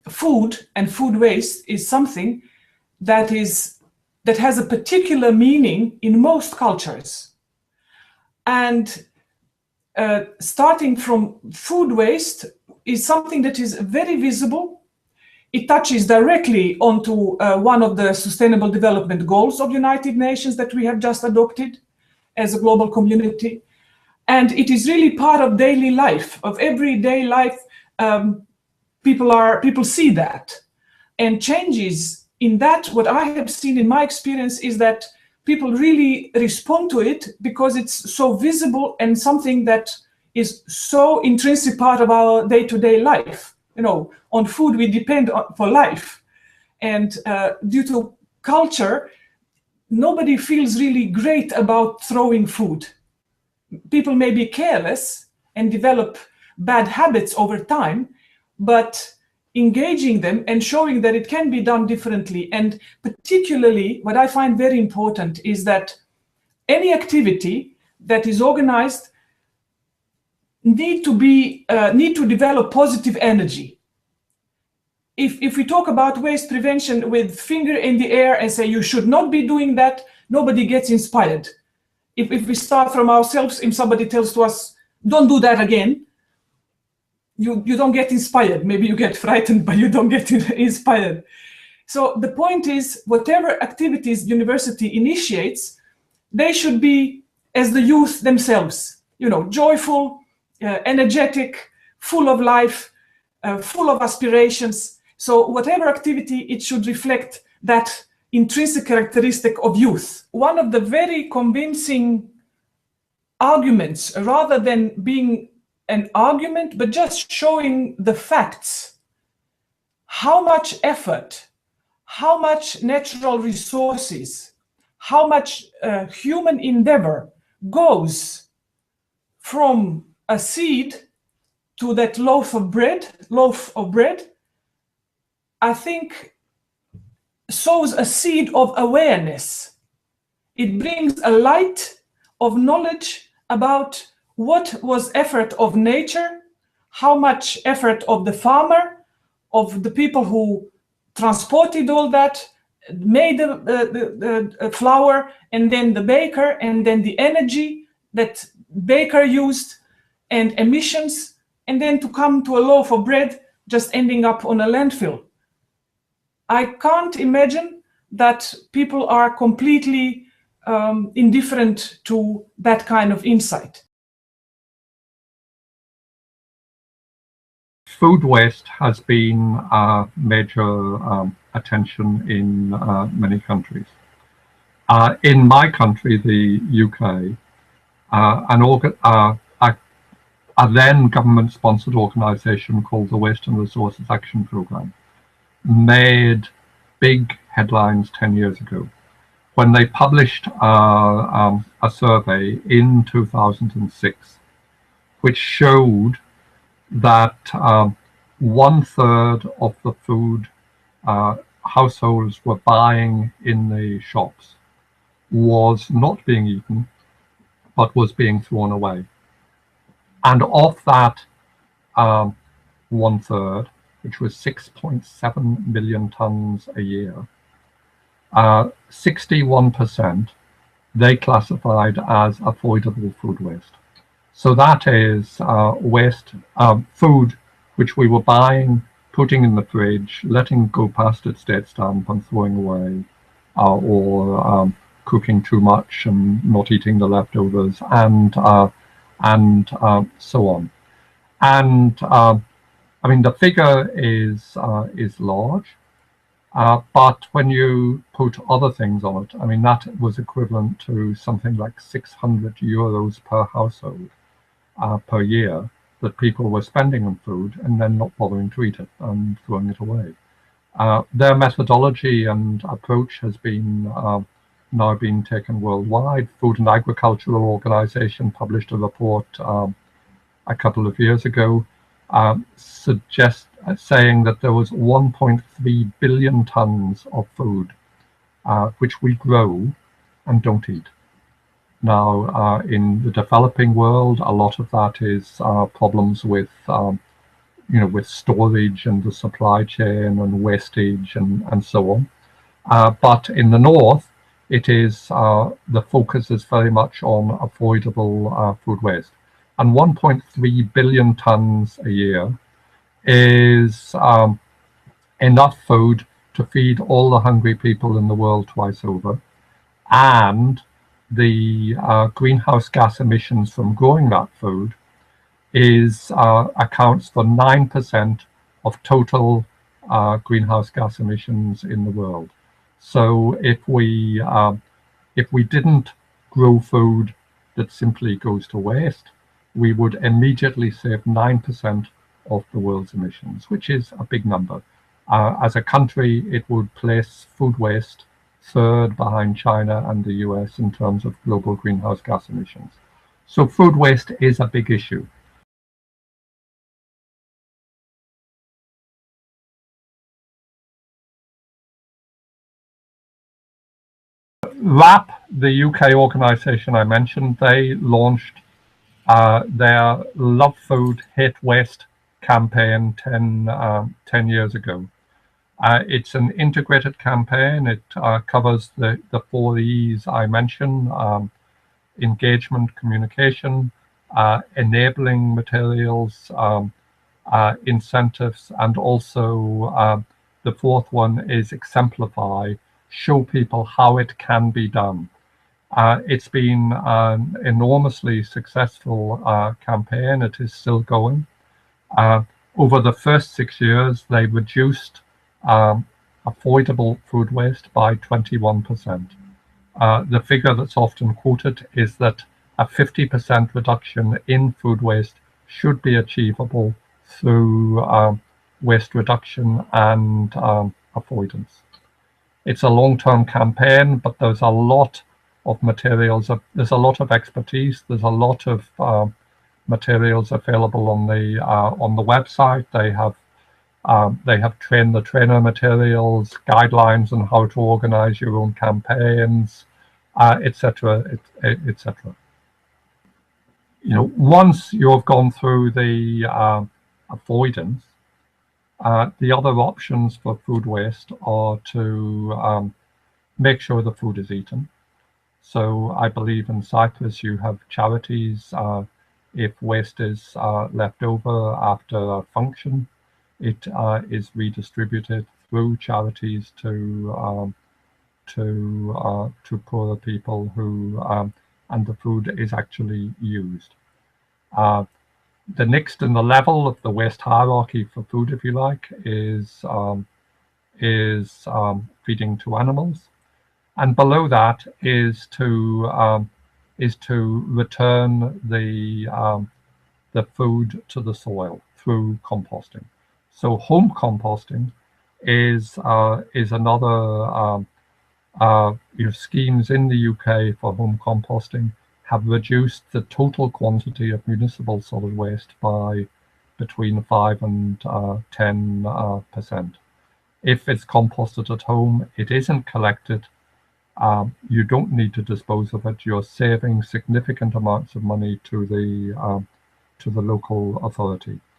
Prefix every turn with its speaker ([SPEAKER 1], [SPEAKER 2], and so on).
[SPEAKER 1] food and food waste is something that has a particular meaning in most cultures. And starting from food waste is something that is very visible. It touches directly onto one of the Sustainable Development Goals of the United Nations that we have just adopted as a global community. And it is really part of daily life, of everyday life. People see that. And changes in that, what I have seen in my experience is that people really respond to it because it's so visible and something that is so intrinsic part of our day-to-day life. You know, on food we depend on for life. And due to culture, nobody feels really great about throwing food. People may be careless and develop bad habits over time, but engaging them and showing that it can be done differently. And particularly what I find very important is that any activity that is organized need to develop positive energy. If we talk about waste prevention with finger in the air and say you should not be doing that, nobody gets inspired. If we start from ourselves, if somebody tells to us, don't do that again, you don't get inspired. Maybe you get frightened, but you don't get inspired. So the point is, whatever activities university initiates, they should be as the youth themselves, you know, joyful, energetic, full of life, full of aspirations. So whatever activity, it should reflect that intrinsic characteristic of youth. One of the very convincing arguments, rather than being an argument, but just showing the facts, how much effort, how much natural resources, how much human endeavor goes from a seed to that loaf of bread, I think sows a seed of awareness. It brings a light of knowledge about what was effort of nature, how much effort of the farmer, of the people who transported all that, made the flour, and then the baker, and then the energy that baker used, and emissions, and then to come to a loaf of bread just ending up on a landfill. I can't imagine that people are completely indifferent to that kind of insight.
[SPEAKER 2] Food waste has been a major attention in many countries. In my country, the UK, a then government-sponsored organisation called the Waste and Resources Action Programme made big headlines 10 years ago when they published a survey in 2006 which showed that 1/3 of the food households were buying in the shops was not being eaten, but was being thrown away. And of that 1/3, which was 6.7 million tons a year, 61% they classified as avoidable food waste. So that is waste, food which we were buying, putting in the fridge, letting go past its date stamp and throwing away, or cooking too much and not eating the leftovers, and so on. And I mean, the figure is large, but when you put other things on it, I mean, that was equivalent to something like 600 euros per household per year that people were spending on food and then not bothering to eat it and throwing it away. Their methodology and approach has been now being taken worldwide. Food and Agricultural Organization published a report a couple of years ago saying that there was 1.3 billion tons of food which we grow and don't eat. Now, in the developing world, a lot of that is problems with with storage and the supply chain and wastage and so on. But in the north, it is the focus is very much on avoidable food waste. And 1.3 billion tons a year is enough food to feed all the hungry people in the world twice over. And the greenhouse gas emissions from growing that food accounts for 9% of total greenhouse gas emissions in the world. So if we didn't grow food that simply goes to waste, we would immediately save 9% of the world's emissions, which is a big number. As a country, it would place food waste third behind China and the US in terms of global greenhouse gas emissions. So food waste is a big issue. WRAP, the UK organisation I mentioned, they launched their Love Food, Hate Waste campaign 10 years ago. It's an integrated campaign. It covers the 4 E's I mentioned: engagement, communication, enabling materials, incentives, and also the 4th one is exemplify, show people how it can be done. It's been an enormously successful campaign. It is still going. Over the first 6 years, they reduced avoidable food waste by 21%. The figure that's often quoted is that a 50% reduction in food waste should be achievable through waste reduction and avoidance. It's a long-term campaign, but there's a lot of materials, there's a lot of expertise, there's a lot of materials available on the website. They have train the trainer materials, guidelines on how to organize your own campaigns, etc., etc. Once you've gone through the avoidance, the other options for food waste are to make sure the food is eaten. So I believe in Cyprus you have charities. If waste is left over after a function, it is redistributed through charities to poorer people who and the food is actually used. The next in the level of the waste hierarchy for food, if you like, is feeding to animals, and below that is to return the food to the soil through composting. So home composting is another schemes in the UK for home composting have reduced the total quantity of municipal solid waste by between 5 and 10%. If it's composted at home, it isn't collected. You don't need to dispose of it. You're saving significant amounts of money to the local authority.